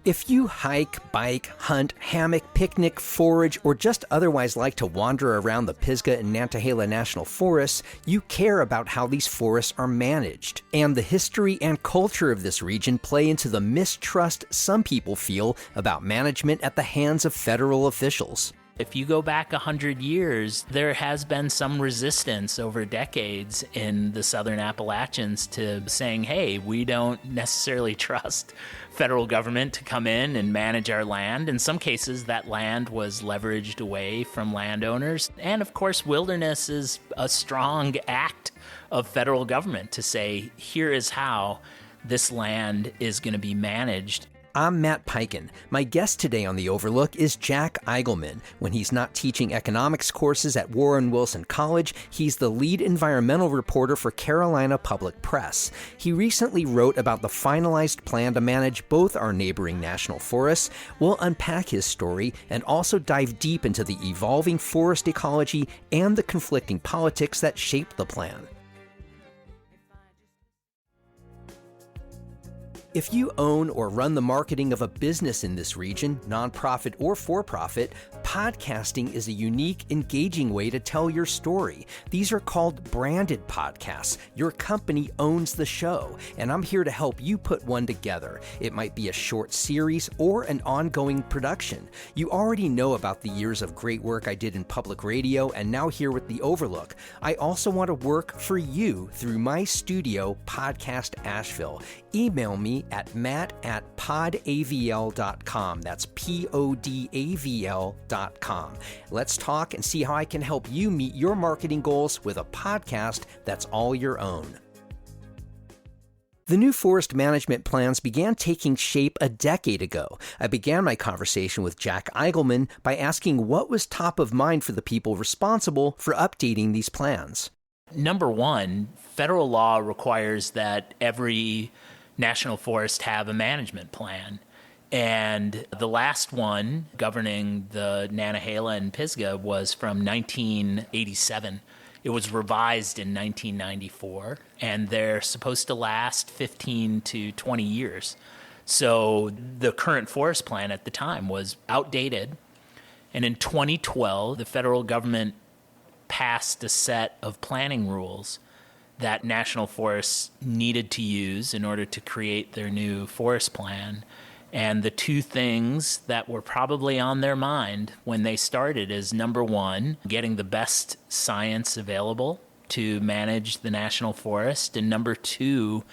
If you hike, bike, hunt, hammock, picnic, forage, or just otherwise like to wander around the Pisgah and Nantahala National Forests, you care about how these forests are managed. And the history and culture of this region play into the mistrust some people feel about management at the hands of federal officials. If you go back 100 years, there has been some resistance over decades in the Southern Appalachians to saying, hey, we don't necessarily trust federal government to come in and manage our land. In some cases, that land was leveraged away from landowners. And of course, wilderness is a strong act of federal government to say, here is how this land is going to be managed. I'm Matt Peiken. My guest today on The Overlook is Jack Igleman. When he's not teaching economics courses at Warren Wilson College, he's the lead environmental reporter for Carolina Public Press. He recently wrote about the finalized plan to manage both our neighboring national forests. We'll unpack his story and also dive deep into the evolving forest ecology and the conflicting politics that shape the plan. If you own or run the marketing of a business in this region, nonprofit or for-profit, podcasting is a unique, engaging way to tell your story. These are called branded podcasts. Your company owns the show, and I'm here to help you put one together. It might be a short series or an ongoing production. You already know about the years of great work I did in public radio and now here with The Overlook. I also want to work for you through my studio, Podcast Asheville. Email me at matt@podavl.com. That's podavl.com. Let's talk and see how I can help you meet your marketing goals with a podcast that's all your own. The new forest management plans began taking shape a decade ago. I began my conversation with Jack Igleman by asking what was top of mind for the people responsible for updating these plans. Number one, federal law requires that every national forest have a management plan. And the last one governing the Nantahala and Pisgah was from 1987. It was revised in 1994, and they're supposed to last 15 to 20 years. So the current forest plan at the time was outdated. And in 2012, the federal government passed a set of planning rules that national forests needed to use in order to create their new forest plan. And the two things that were probably on their mind when they started is, number one, getting the best science available to manage the national forest, and number two,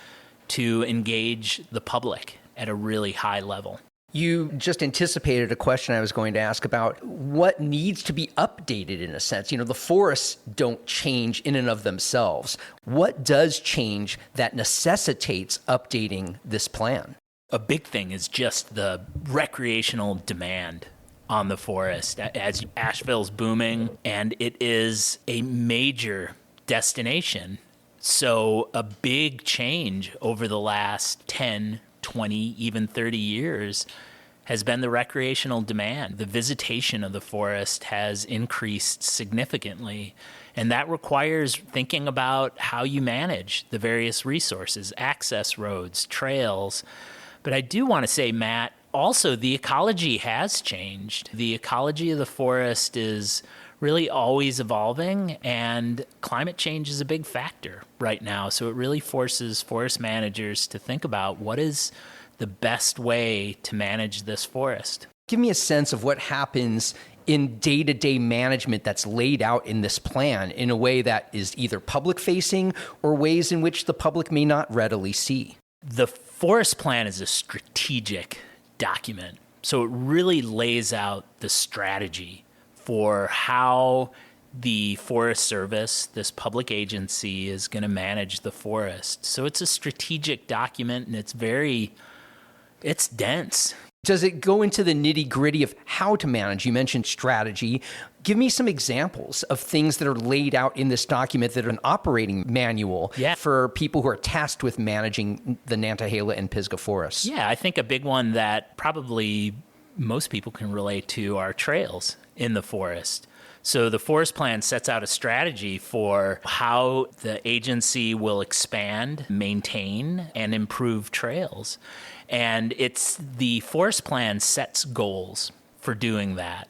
to engage the public at a really high level. You just anticipated a question I was going to ask about what needs to be updated in a sense. You know, the forests don't change in and of themselves. What does change that necessitates updating this plan? A big thing is just the recreational demand on the forest. As Asheville's booming, and it is a major destination. So a big change over the last 10, 20, even 30 years has been the recreational demand. The visitation of the forest has increased significantly, and that requires thinking about how you manage the various resources, access roads, trails. But I do want to say, Matt, also the ecology has changed. The ecology of the forest is really always evolving, and climate change is a big factor right now. So it really forces forest managers to think about what is the best way to manage this forest. Give me a sense of what happens in day-to-day management that's laid out in this plan in a way that is either public-facing or ways in which the public may not readily see. The forest plan is a strategic document. So it really lays out the strategy for how the Forest Service, this public agency, is going to manage the forest. So it's a strategic document, and it's dense. Does it go into the nitty-gritty of how to manage? You mentioned strategy. Give me some examples of things that are laid out in this document that are an operating manual for people who are tasked with managing the Nantahala and Pisgah forests. Yeah, I think a big one that probably most people can relate to are trails in the forest. So the forest plan sets out a strategy for how the agency will expand, maintain, and improve trails. And the forest plan sets goals for doing that.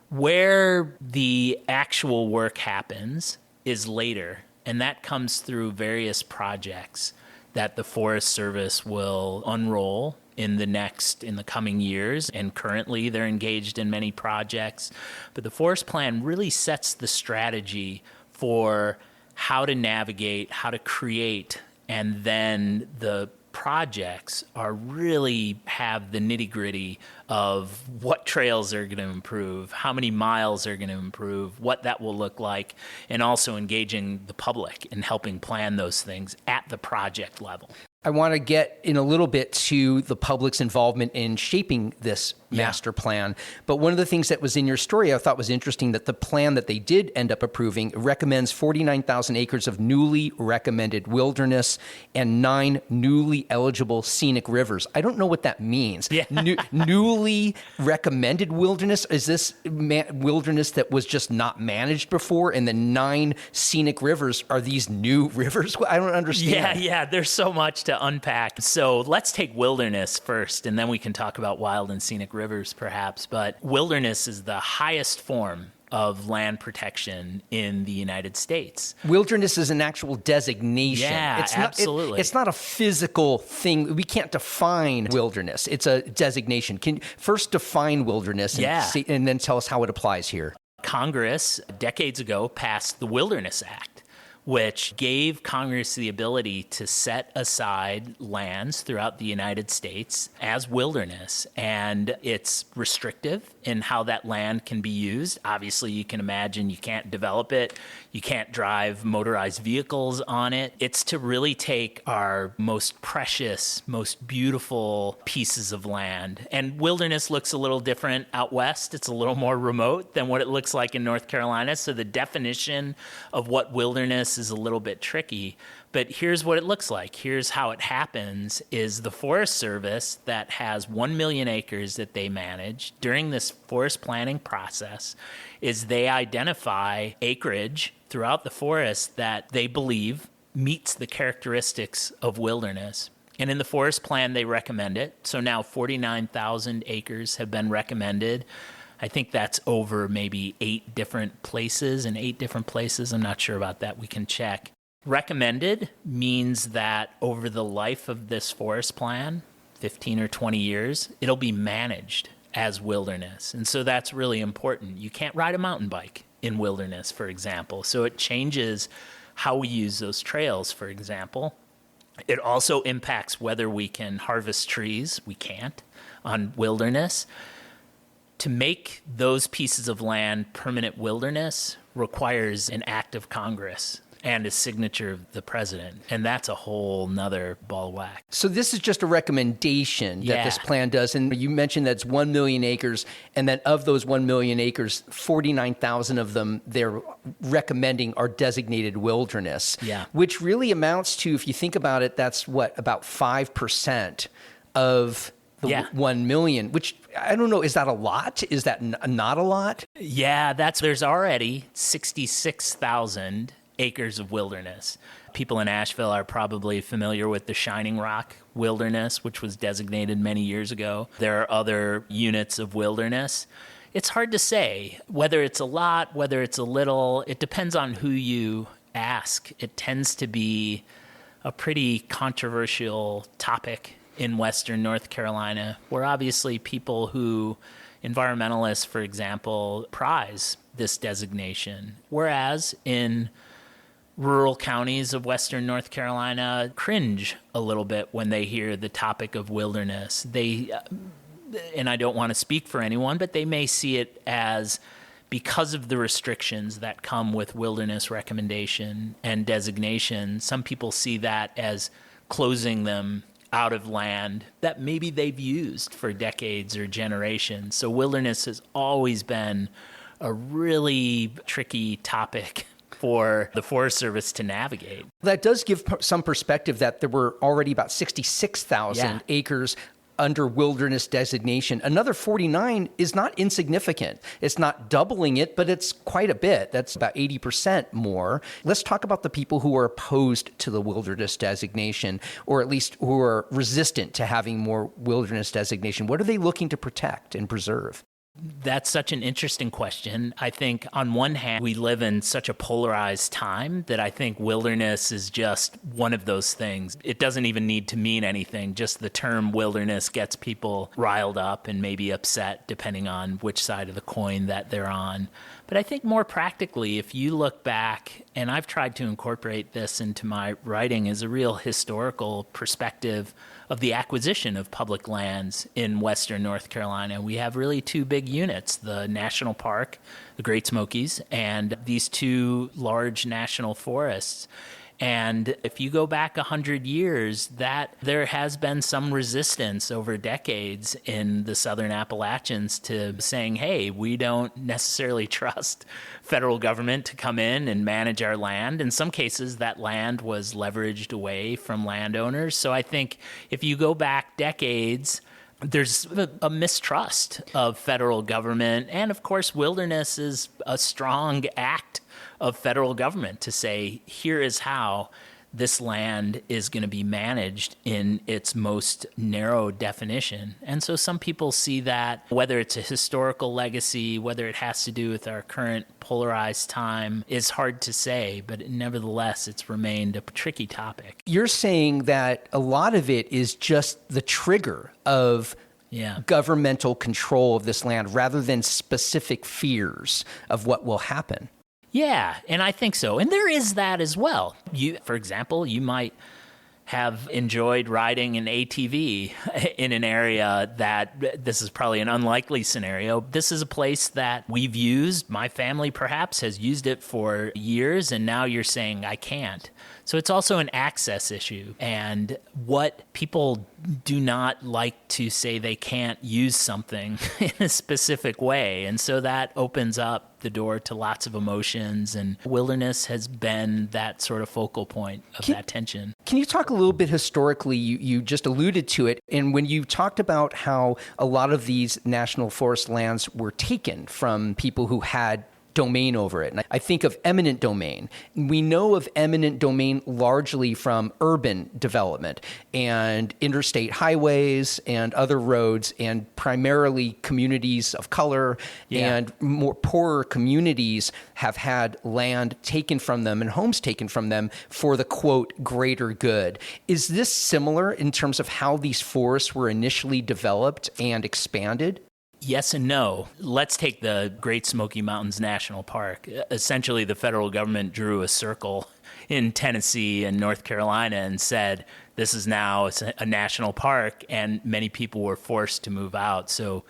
Where the actual work happens is later, and that comes through various projects that the Forest Service will unroll in the coming years, and currently they're engaged in many projects. But the forest plan really sets the strategy for how to navigate, how to create, and then the projects really have the nitty-gritty of what trails are going to improve, how many miles are going to improve, what that will look like, and also engaging the public in helping plan those things at the project level. I want to get in a little bit to the public's involvement in shaping this master plan. But one of the things that was in your story I thought was interesting, that the plan that they did end up approving recommends 49,000 acres of newly recommended wilderness and 9 newly eligible scenic rivers. I don't know what that means. Yeah. Newly recommended wilderness? Is this wilderness that was just not managed before? And the 9 scenic rivers, are these new rivers? I don't understand. Yeah, there's so much to unpack. So let's take wilderness first, and then we can talk about wild and scenic rivers perhaps. But wilderness is the highest form of land protection in the United States. Wilderness is an actual designation. Yeah, absolutely. It's not a physical thing. We can't define wilderness. It's a designation. Can you first define wilderness and then tell us how it applies here? Congress, decades ago, passed the Wilderness Act, which gave Congress the ability to set aside lands throughout the United States as wilderness. And it's restrictive in how that land can be used. Obviously, you can imagine you can't develop it. You can't drive motorized vehicles on it. It's to really take our most precious, most beautiful pieces of land. And wilderness looks a little different out west. It's a little more remote than what it looks like in North Carolina. So the definition of what wilderness is a little bit tricky. But here's what it looks like. Here's how it happens is the Forest Service that has 1 million acres that they manage during this forest planning process is they identify acreage throughout the forest that they believe meets the characteristics of wilderness. And in the forest plan, they recommend it. So now 49,000 acres have been recommended. I think that's over maybe 8 different places. In 8 different places, I'm not sure about that. We can check. Recommended means that over the life of this forest plan, 15 or 20 years, it'll be managed as wilderness. And so that's really important. You can't ride a mountain bike in wilderness, for example. So it changes how we use those trails, for example. It also impacts whether we can harvest trees. We can't on wilderness. To make those pieces of land permanent wilderness requires an act of Congress and a signature of the president. And that's a whole nother ball of wax. So this is just a recommendation that this plan does. And you mentioned that's 1 million acres, and that of those 1 million acres, 49,000 of them they're recommending are designated wilderness, which really amounts to, if you think about it, that's what, about 5% of the 1 million, which I don't know, is that a lot? Is that not a lot? Yeah, there's already 66,000 acres of wilderness. People in Asheville are probably familiar with the Shining Rock Wilderness, which was designated many years ago. There are other units of wilderness. It's hard to say whether it's a lot, whether it's a little. It depends on who you ask. It tends to be a pretty controversial topic in Western North Carolina, where obviously people who, environmentalists, for example, prize this designation, whereas in rural counties of Western North Carolina cringe a little bit when they hear the topic of wilderness. And I don't want to speak for anyone, but they may see it as, because of the restrictions that come with wilderness recommendation and designation, some people see that as closing them out of land that maybe they've used for decades or generations. So wilderness has always been a really tricky topic for the Forest Service to navigate. That does give some perspective that there were already about 66,000 acres under wilderness designation. Another 49 is not insignificant. It's not doubling it, but it's quite a bit. That's about 80% more. Let's talk about the people who are opposed to the wilderness designation, or at least who are resistant to having more wilderness designation. What are they looking to protect and preserve? That's such an interesting question. I think on one hand, we live in such a polarized time that I think wilderness is just one of those things. It doesn't even need to mean anything. Just the term wilderness gets people riled up and maybe upset depending on which side of the coin that they're on. But I think more practically, if you look back, and I've tried to incorporate this into my writing as a real historical perspective of the acquisition of public lands in western North Carolina. We have really two big units, the national park, the Great Smokies, and these two large national forests. And if you go back 100 years, that there has been some resistance over decades in the Southern Appalachians to saying, hey, we don't necessarily trust federal government to come in and manage our land. In some cases, that land was leveraged away from landowners. So I think if you go back decades, there's a mistrust of federal government. And of course, wilderness is a strong act of federal government to say, here is how this land is going to be managed in its most narrow definition. And so some people see that, whether it's a historical legacy, whether it has to do with our current polarized time, is hard to say, but nevertheless, it's remained a tricky topic. You're saying that a lot of it is just the trigger of governmental control of this land rather than specific fears of what will happen. Yeah, and I think so. And there is that as well. For example, you might have enjoyed riding an ATV in an area that, this is probably an unlikely scenario. This is a place that we've used, my family perhaps has used it for years, and now you're saying I can't. So it's also an access issue. And what people do not like to say they can't use something in a specific way. And so that opens up the door to lots of emotions. And wilderness has been that sort of focal point of that tension. Can you talk a little bit historically? You just alluded to it. And when you talked about how a lot of these national forest lands were taken from people who had domain over it. And I think of eminent domain. We know of eminent domain largely from urban development and interstate highways and other roads, and primarily communities of color and more poorer communities have had land taken from them and homes taken from them for the, quote, greater good. Is this similar in terms of how these forests were initially developed and expanded? Yes and no. Let's take the Great Smoky Mountains National Park. Essentially, the federal government drew a circle in Tennessee and North Carolina and said, this is now a national park, and many people were forced to move out. So,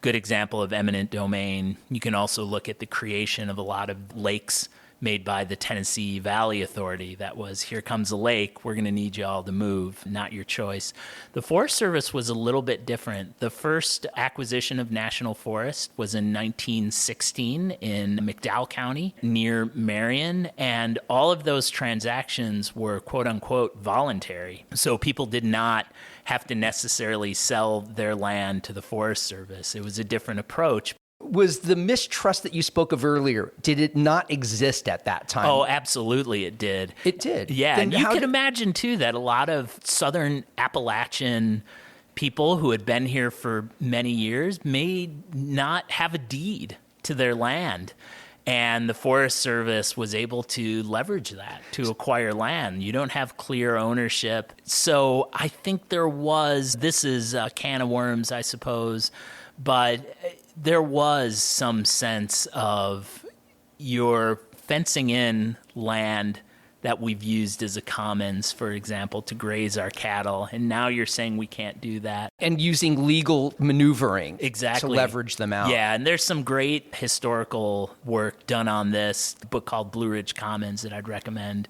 good example of eminent domain. You can also look at the creation of a lot of lakes made by the Tennessee Valley Authority. That was, here comes a lake, we're going to need you all to move, not your choice. The Forest Service was a little bit different. The first acquisition of national forest was in 1916 in McDowell County near Marion, and all of those transactions were quote-unquote voluntary. So people did not have to necessarily sell their land to the Forest Service. It was a different approach. Was the mistrust that you spoke of earlier, did it not exist at that time? Oh, absolutely it did. It did? Yeah, Then and you can imagine, too, that a lot of Southern Appalachian people who had been here for many years may not have a deed to their land. And the Forest Service was able to leverage that to acquire land. You don't have clear ownership. So I think this is a can of worms, I suppose, but there was some sense of you're fencing in land that we've used as a commons, for example, to graze our cattle. And now you're saying we can't do that. And using legal maneuvering to leverage them out. Yeah, and there's some great historical work done on this, a book called Blue Ridge Commons that I'd recommend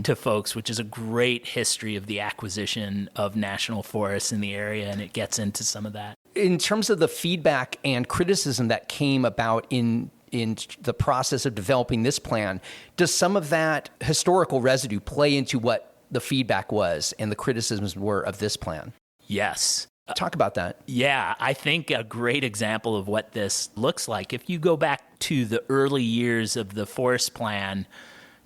to folks, which is a great history of the acquisition of national forests in the area, and it gets into some of that. In terms of the feedback and criticism that came about in the process of developing this plan, does some of that historical residue play into what the feedback was and the criticisms were of this plan? Yes. Talk about that. Yeah, I think a great example of what this looks like, if you go back to the early years of the forest plan,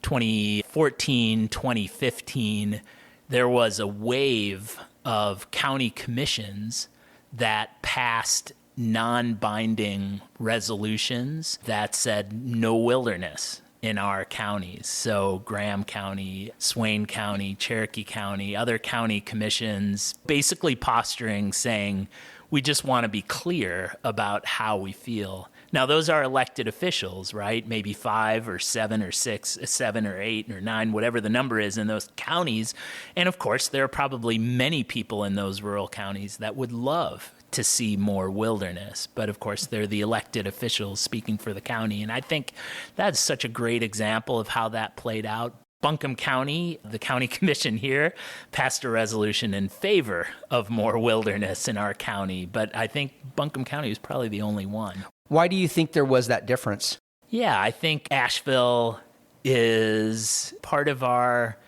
2014, 2015, there was a wave of county commissions that passed non-binding resolutions that said no wilderness in our counties. So Graham County, Swain County, Cherokee County, other county commissions basically posturing saying, we just want to be clear about how we feel. Now, those are elected officials, right? Maybe 5 or 7 or 6, 7 or 8 or 9, whatever the number is in those counties. And of course, there are probably many people in those rural counties that would love to see more wilderness. But of course, they're the elected officials speaking for the county. And I think that's such a great example of how that played out. Buncombe County, the county commission here, passed a resolution in favor of more wilderness in our county. But I think Buncombe County was probably the only one. Why do you think there was that difference? Yeah, I think Asheville is part of our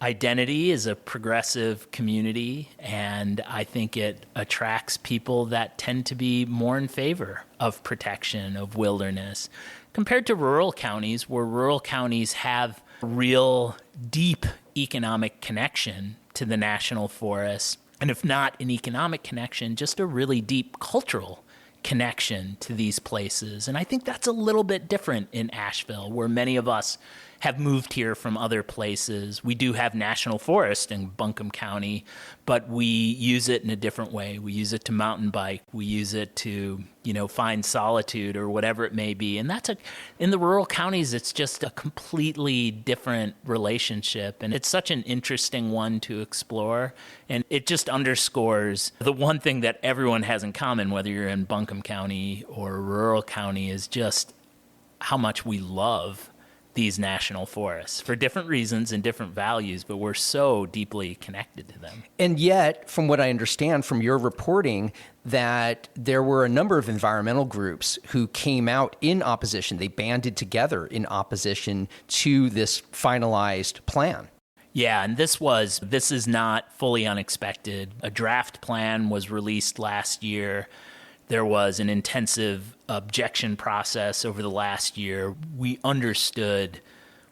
identity as a progressive community, and I think it attracts people that tend to be more in favor of protection of wilderness compared to rural counties, where rural counties have real deep economic connection to the national forest, and if not an economic connection, just a really deep cultural connection to these places. And I think that's a little bit different in Asheville, where many of us have moved here from other places. We do have national forest in Buncombe County, but we use it in a different way. We use it to mountain bike. We use it to, find solitude or whatever it may be. And in the rural counties, it's just a completely different relationship. And it's such an interesting one to explore. And it just underscores the one thing that everyone has in common, whether you're in Buncombe County or a rural county, is just how much we love these national forests for different reasons and different values, but we're so deeply connected to them. And yet, from what I understand from your reporting, that there were a number of environmental groups who came out in opposition. They banded together in opposition to this finalized plan. Yeah, and this is not fully unexpected. A draft plan was released last year. There was an intensive objection process over the last year. We understood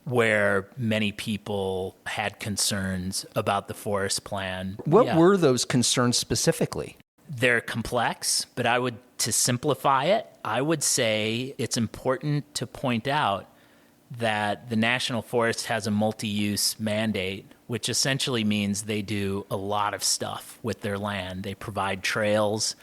where many people had concerns about the forest plan. What were those concerns specifically? They're complex, but to simplify it, I would say it's important to point out that the National Forest has a multi-use mandate, which essentially means they do a lot of stuff with their land. They provide trails,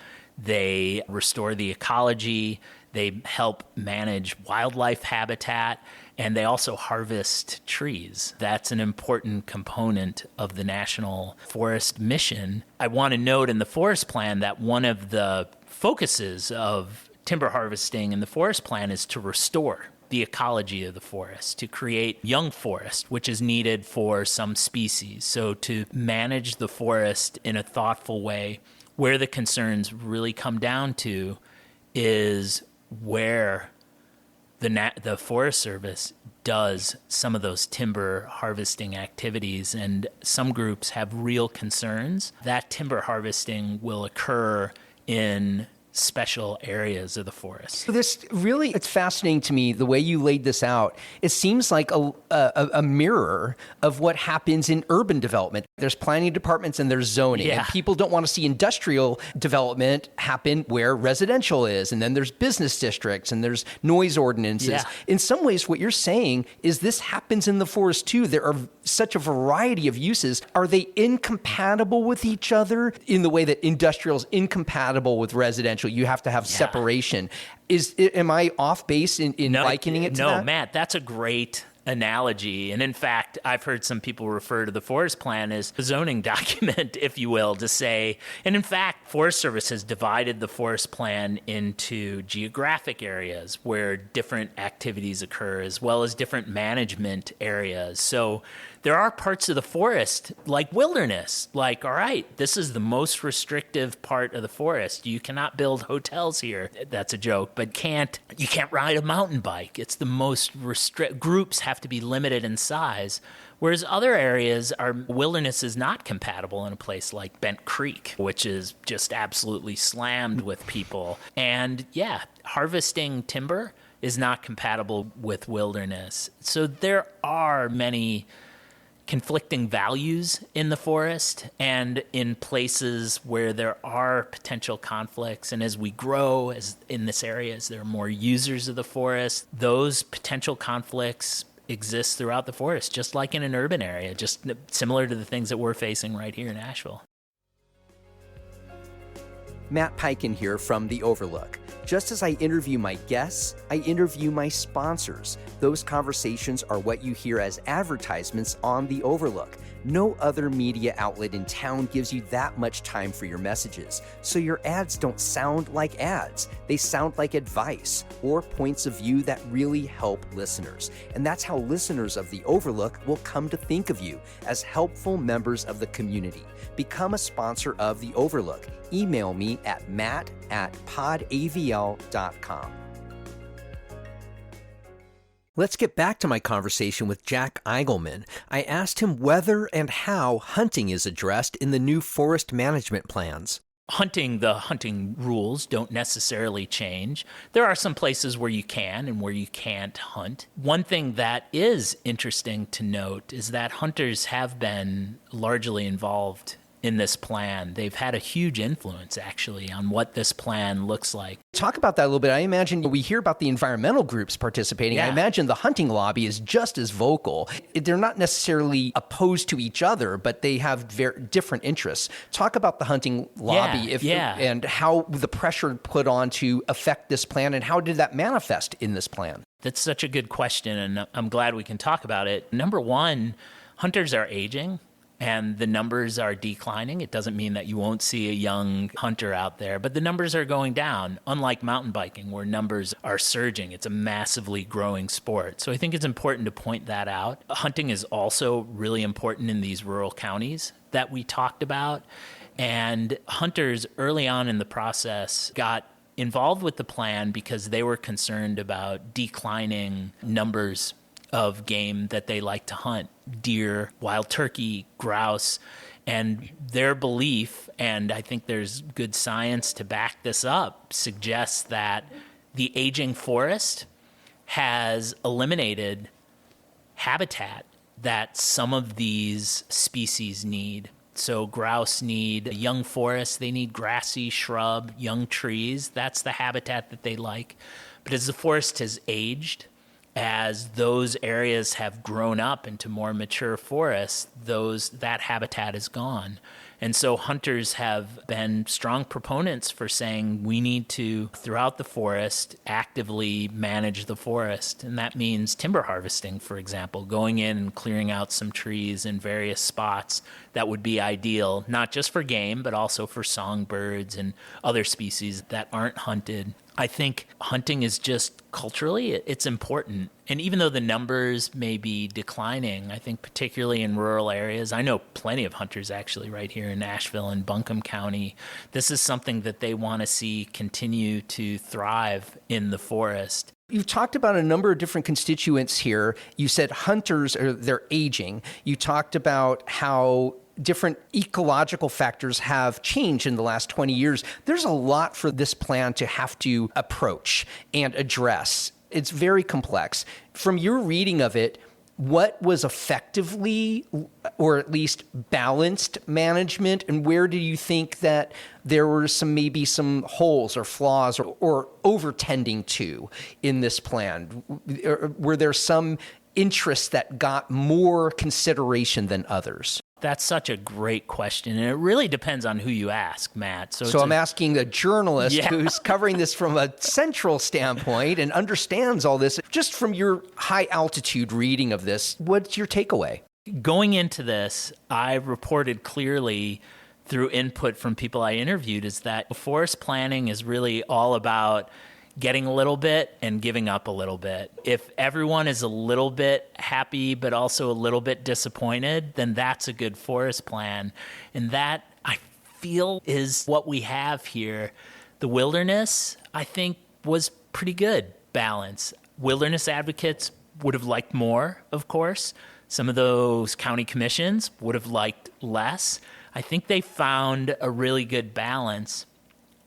they restore the ecology, they help manage wildlife habitat, and they also harvest trees. That's an important component of the National Forest mission. I want to note in the forest plan that one of the focuses of timber harvesting in the forest plan is to restore the ecology of the forest, to create young forest, which is needed for some species. So to manage the forest in a thoughtful way. Where the concerns really come down to is where the Forest Service does some of those timber harvesting activities, and some groups have real concerns that timber harvesting will occur in special areas of the forest. It's fascinating to me the way you laid this out. It seems like a mirror of what happens in urban development. There's planning departments and there's zoning. And people don't want to see industrial development happen where residential is. And then there's business districts and there's noise ordinances. Yeah. In some ways, what you're saying is this happens in the forest too. There are such a variety of uses. Are they incompatible with each other in the way that industrial is incompatible with residential? You have to have separation. Am I off base in likening it to that? No, Matt, that's a great analogy. And in fact, I've heard some people refer to the forest plan as a zoning document, if you will, to say, and in fact, Forest Service has divided the forest plan into geographic areas where different activities occur, as well as different management areas. So There are parts of the forest, like wilderness, like, all right, this is the most restrictive part of the forest. You cannot build hotels here. That's a joke, but you can't ride a mountain bike. It's the most groups have to be limited in size. Whereas other areas, our wilderness is not compatible in a place like Bent Creek, which is just absolutely slammed with people. And yeah, harvesting timber is not compatible with wilderness. So there are many conflicting values in the forest and in places where there are potential conflicts. And as we grow as in this area, as there are more users of the forest, those potential conflicts exist throughout the forest, just like in an urban area, just similar to the things that we're facing right here in Asheville. Matt Peiken here from The Overlook. Just as I interview my guests, I interview my sponsors. Those conversations are what you hear as advertisements on The Overlook. No other media outlet in town gives you that much time for your messages, so your ads don't sound like ads. They sound like advice or points of view that really help listeners. And that's how listeners of The Overlook will come to think of you, as helpful members of the community. Become a sponsor of The Overlook. Email me at matt@podavl.com. Let's get back to my conversation with Jack Igleman. I asked him whether and how hunting is addressed in the new forest management plans. The hunting rules don't necessarily change. There are some places where you can and where you can't hunt. One thing that is interesting to note is that hunters have been largely involved in this plan. They've had a huge influence, actually, on what this plan looks like. Talk about that a little bit. I imagine we hear about the environmental groups participating. Yeah. I imagine the hunting lobby is just as vocal. They're not necessarily opposed to each other, but they have very different interests. Talk about the hunting lobby and how the pressure put on to affect this plan, and how did that manifest in this plan? That's such a good question, and I'm glad we can talk about it. Number one, hunters are aging, and the numbers are declining. It doesn't mean that you won't see a young hunter out there, but the numbers are going down, unlike mountain biking, where numbers are surging. It's a massively growing sport. So I think it's important to point that out. Hunting is also really important in these rural counties that we talked about. And hunters early on in the process got involved with the plan because they were concerned about declining numbers of game that they like to hunt: deer, wild turkey, grouse. And their belief, and I think there's good science to back this up, suggests that the aging forest has eliminated habitat that some of these species need. So grouse need a young forest, they need grassy shrub, young trees. That's the habitat that they like. But as the forest has aged, as those areas have grown up into more mature forests, that habitat is gone. And so hunters have been strong proponents for saying we need to, throughout the forest, actively manage the forest. And that means timber harvesting, for example, going in and clearing out some trees in various spots that would be ideal, not just for game, but also for songbirds and other species that aren't hunted. I think hunting is just culturally, it's important. And even though the numbers may be declining, I think particularly in rural areas, I know plenty of hunters actually right here in Asheville and Buncombe County, this is something that they want to see continue to thrive in the forest. You've talked about a number of different constituents here. You said hunters, they're aging. You talked about how different ecological factors have changed in the last 20 years. There's a lot for this plan to have to approach and address. It's very complex. From your reading of it, what was effectively, or at least balanced management, and where do you think that there were maybe some holes or flaws or over-tending to in this plan? Were there some interests that got more consideration than others? That's such a great question, and it really depends on who you ask, Matt. So I'm asking a journalist who's covering this from a central standpoint and understands all this. Just from your high-altitude reading of this, what's your takeaway? Going into this, I reported clearly through input from people I interviewed is that forest planning is really all about getting a little bit and giving up a little bit. If everyone is a little bit happy but also a little bit disappointed, then that's a good forest plan. And that, I feel, is what we have here. The wilderness, I think, was pretty good balance. Wilderness advocates would have liked more, of course. Some of those county commissions would have liked less. I think they found a really good balance.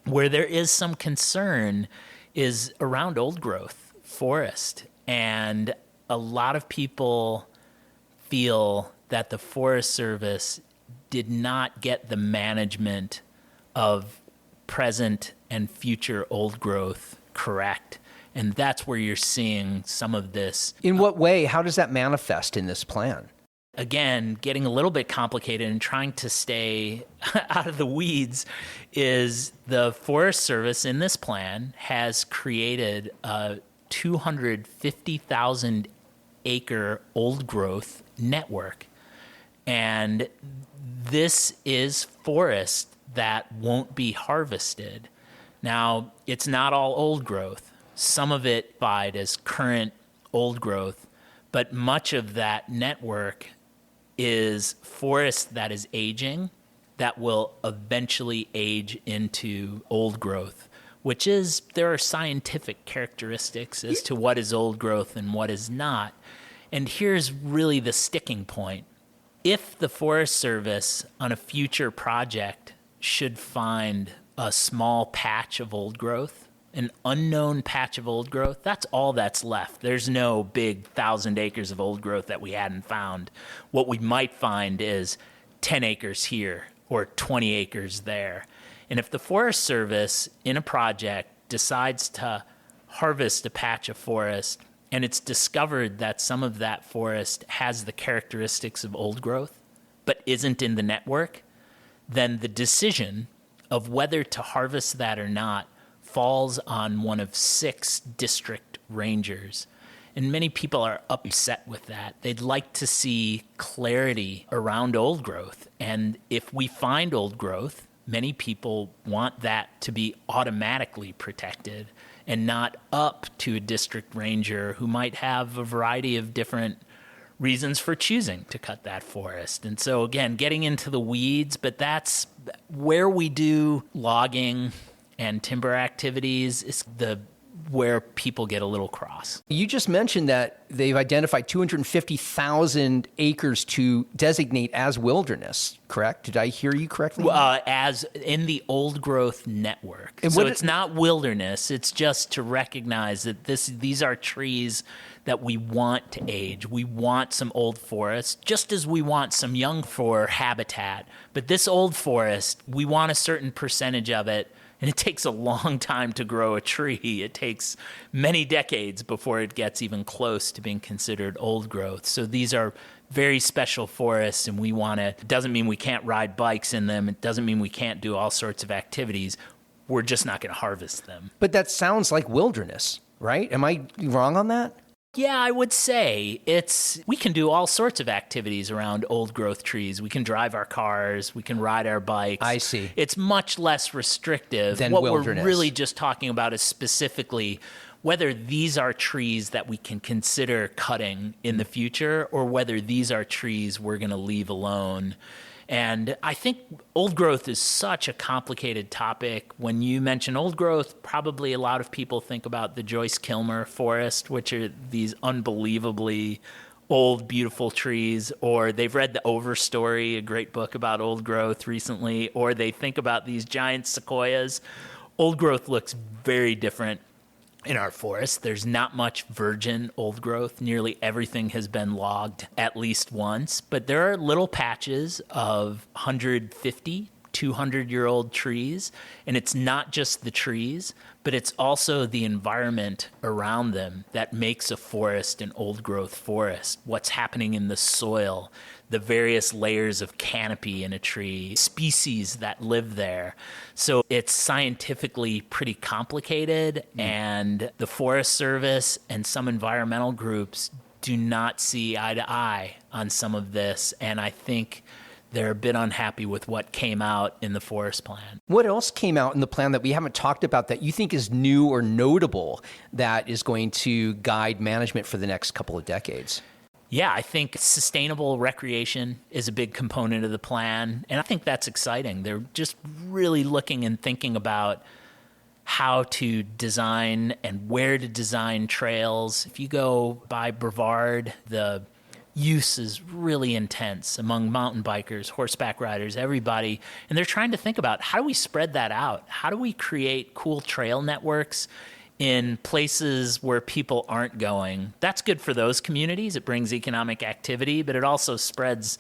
Where there is some concern is around old growth forest. And a lot of people feel that the Forest Service did not get the management of present and future old growth correct. And that's where you're seeing some of this. In what way? How does that manifest in this plan? Again, getting a little bit complicated and trying to stay out of the weeds is the Forest Service in this plan has created a 250,000 acre old growth network. And this is forest that won't be harvested. Now, it's not all old growth. Some of it classified as current old growth, but much of that network is forest that is aging that will eventually age into old growth, which is, there are scientific characteristics as to what is old growth and what is not. And here's really the sticking point. If the Forest Service on a future project should find a small patch of old growth, an unknown patch of old growth, that's all that's left. There's no big 1,000 acres of old growth that we hadn't found. What we might find is 10 acres here or 20 acres there. And if the Forest Service in a project decides to harvest a patch of forest and it's discovered that some of that forest has the characteristics of old growth but isn't in the network, then the decision of whether to harvest that or not falls on one of 6 district rangers. And many people are upset with that. They'd like to see clarity around old growth. And if we find old growth, many people want that to be automatically protected and not up to a district ranger who might have a variety of different reasons for choosing to cut that forest. And so, again, getting into the weeds, but that's where we do logging and timber activities is where people get a little cross. You just mentioned that they've identified 250,000 acres to designate as wilderness, correct? Did I hear you correctly? As in the old growth network. And so it's not wilderness. It's just to recognize that these are trees that we want to age. We want some old forest, just as we want some young for habitat. But this old forest, we want a certain percentage of it. And it takes a long time to grow a tree. It takes many decades before it gets even close to being considered old growth. So these are very special forests, and we want to, it doesn't mean we can't ride bikes in them. It doesn't mean we can't do all sorts of activities. We're just not going to harvest them. But that sounds like wilderness, right? Am I wrong on that? Yeah, I would say we can do all sorts of activities around old growth trees. We can drive our cars, we can ride our bikes. I see. It's much less restrictive. Than what wilderness. We're really just talking about is specifically whether these are trees that we can consider cutting in the future or whether these are trees we're going to leave alone. And I think old growth is such a complicated topic. When you mention old growth, probably a lot of people think about the Joyce Kilmer forest, which are these unbelievably old, beautiful trees, or they've read The Overstory, a great book about old growth recently, or they think about these giant sequoias. Old growth looks very different in our forest. There's not much virgin old growth. Nearly everything has been logged at least once, but there are little patches of 150, 200-year-old trees, and it's not just the trees, but it's also the environment around them that makes a forest an old growth forest. What's happening in the soil, the various layers of canopy in a tree, species that live there. So it's scientifically pretty complicated, and the Forest Service and some environmental groups do not see eye to eye on some of this. And I think they're a bit unhappy with what came out in the forest plan. What else came out in the plan that we haven't talked about that you think is new or notable that is going to guide management for the next couple of decades? Yeah, I think sustainable recreation is a big component of the plan, and I think that's exciting. They're just really looking and thinking about how to design and where to design trails. If you go by Brevard, the use is really intense among mountain bikers, horseback riders, everybody. And they're trying to think about, how do we spread that out? How do we create cool trail networks in places where people aren't going? That's good for those communities. It brings economic activity, but it also spreads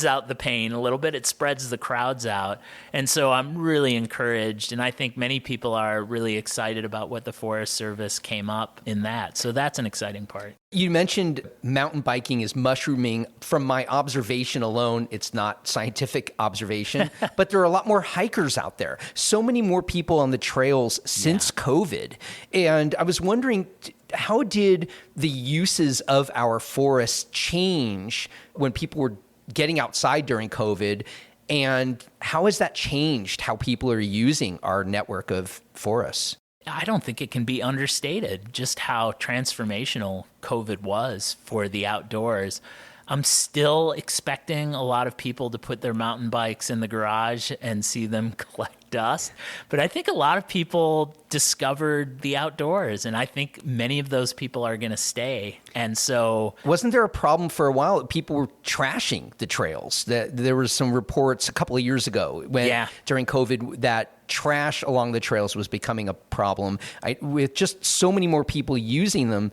out the pain a little bit. It spreads the crowds out. And so I'm really encouraged, and I think many people are really excited about what the Forest Service came up in that. So that's an exciting part. You mentioned mountain biking is mushrooming. From my observation alone, it's not scientific observation, but there are a lot more hikers out there. So many more people on the trails since COVID. And I was wondering, how did the uses of our forests change when people were getting outside during COVID? And how has that changed how people are using our network of forests? I don't think it can be understated just how transformational COVID was for the outdoors. I'm still expecting a lot of people to put their mountain bikes in the garage and see them collect dust. But I think a lot of people discovered the outdoors, and I think many of those people are going to stay. And so, wasn't there a problem for a while that people were trashing the trails? That there was some reports a couple of years ago when during COVID that trash along the trails was becoming a problem. With just so many more people using them,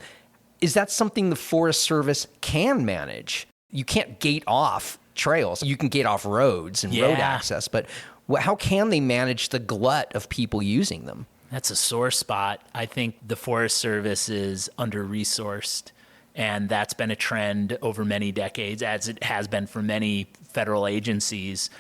is that something the Forest Service can manage? You can't gate off trails. You can gate off roads and road access, but how can they manage the glut of people using them? That's a sore spot. I think the Forest Service is under-resourced, and that's been a trend over many decades, as it has been for many federal agencies.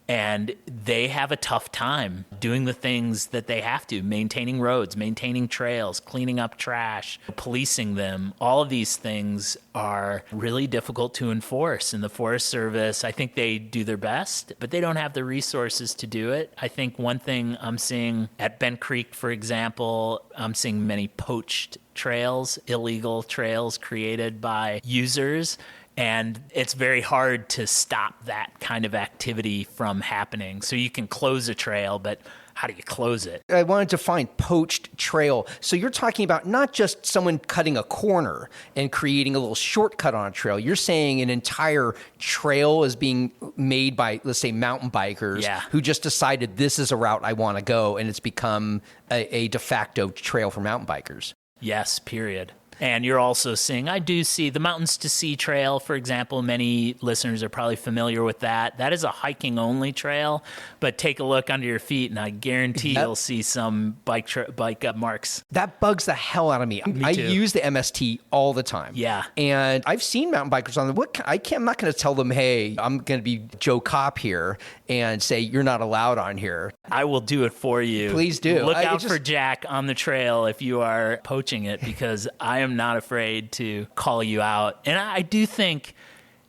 And they have a tough time doing the things that they have to, maintaining roads, maintaining trails, cleaning up trash, policing them. All of these things are really difficult to enforce. And the Forest Service, I think they do their best, but they don't have the resources to do it. I think one thing I'm seeing at Bent Creek, for example, I'm seeing many poached trails, illegal trails created by users. And it's very hard to stop that kind of activity from happening. So you can close a trail, but how do you close it? I wanted to find poached trail. So you're talking about not just someone cutting a corner and creating a little shortcut on a trail. You're saying an entire trail is being made by, let's say, mountain bikers who just decided this is a route I want to go, and it's become a de facto trail for mountain bikers. Yes, period. And you're also seeing, I do see the Mountains to Sea Trail, for example. Many listeners are probably familiar with that. That is a hiking-only trail, but take a look under your feet, and I guarantee you'll see some bike marks. That bugs the hell out of me. I use the MST all the time. Yeah. And I've seen mountain bikers on the, I'm not going to tell them, hey, I'm going to be Joe Cop here and say, you're not allowed on here. I will do it for you. Please do. Look out for Jack on the trail if you are poaching it, because I am not afraid to call you out. And I do think,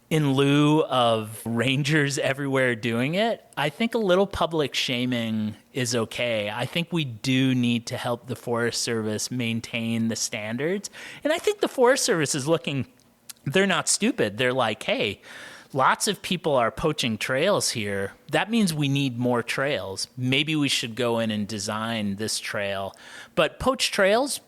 in lieu of rangers everywhere doing it, I think a little public shaming is okay. I think we do need to help the Forest Service maintain the standards. And I think the Forest Service is looking, they're not stupid. They're like, hey, lots of people are poaching trails here. That means we need more trails. Maybe we should go in and design this trail. But poached trails,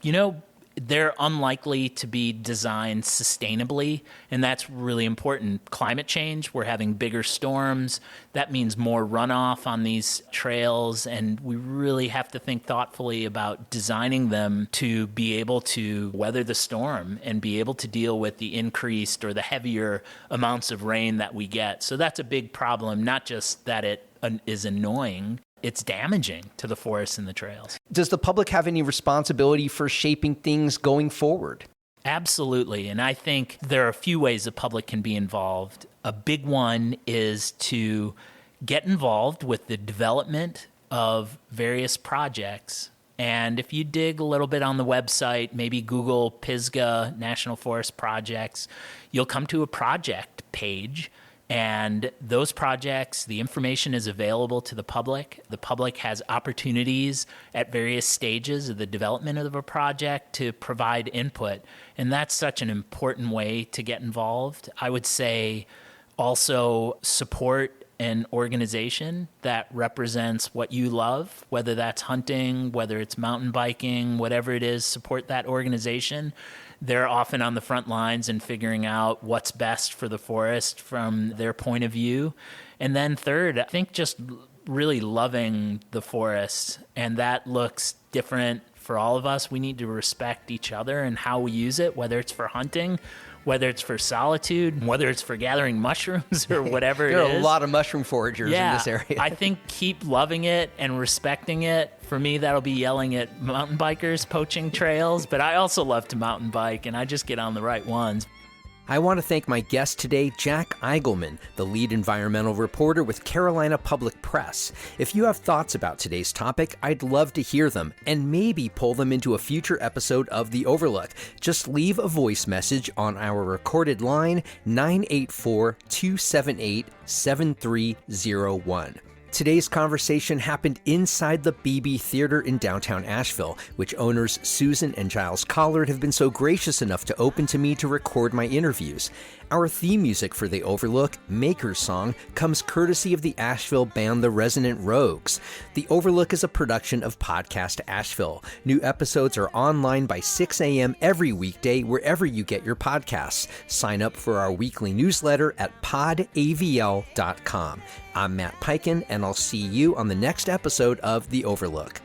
they're unlikely to be designed sustainably, and that's really important. Climate change, we're having bigger storms. That means more runoff on these trails, and we really have to think thoughtfully about designing them to be able to weather the storm and be able to deal with the increased or the heavier amounts of rain that we get. So that's a big problem, not just that it is annoying, it's damaging to the forests and the trails. Does the public have any responsibility for shaping things going forward? Absolutely. And I think there are a few ways the public can be involved. A big one is to get involved with the development of various projects. And if you dig a little bit on the website, maybe Google Pisgah National Forest Projects, you'll come to a project page. And those projects, the information is available to the public. The public has opportunities at various stages of the development of a project to provide input. And that's such an important way to get involved. I would say also support an organization that represents what you love, whether that's hunting, whether it's mountain biking, whatever it is, support that organization. They're often on the front lines in figuring out what's best for the forest from their point of view. And then third, I think just really loving the forest, and that looks different for all of us. We need to respect each other and how we use it, whether it's for hunting, whether it's for solitude, whether it's for gathering mushrooms or whatever it is. There are a lot of mushroom foragers in this area. I think keep loving it and respecting it. For me, that'll be yelling at mountain bikers poaching trails, but I also love to mountain bike, and I just get on the right ones. I want to thank my guest today, Jack Igleman, the lead environmental reporter with Carolina Public Press. If you have thoughts about today's topic, I'd love to hear them and maybe pull them into a future episode of The Overlook. Just leave a voice message on our recorded line, 984-278-7301. Today's conversation happened inside the BB Theater in downtown Asheville, which owners Susan and Giles Collard have been so gracious enough to open to me to record my interviews. Our theme music for The Overlook, Maker's Song, comes courtesy of the Asheville band The Resonant Rogues. The Overlook is a production of Podcast Asheville. New episodes are online by 6 a.m. every weekday wherever you get your podcasts. Sign up for our weekly newsletter at podavl.com. I'm Matt Peiken, and I'll see you on the next episode of The Overlook.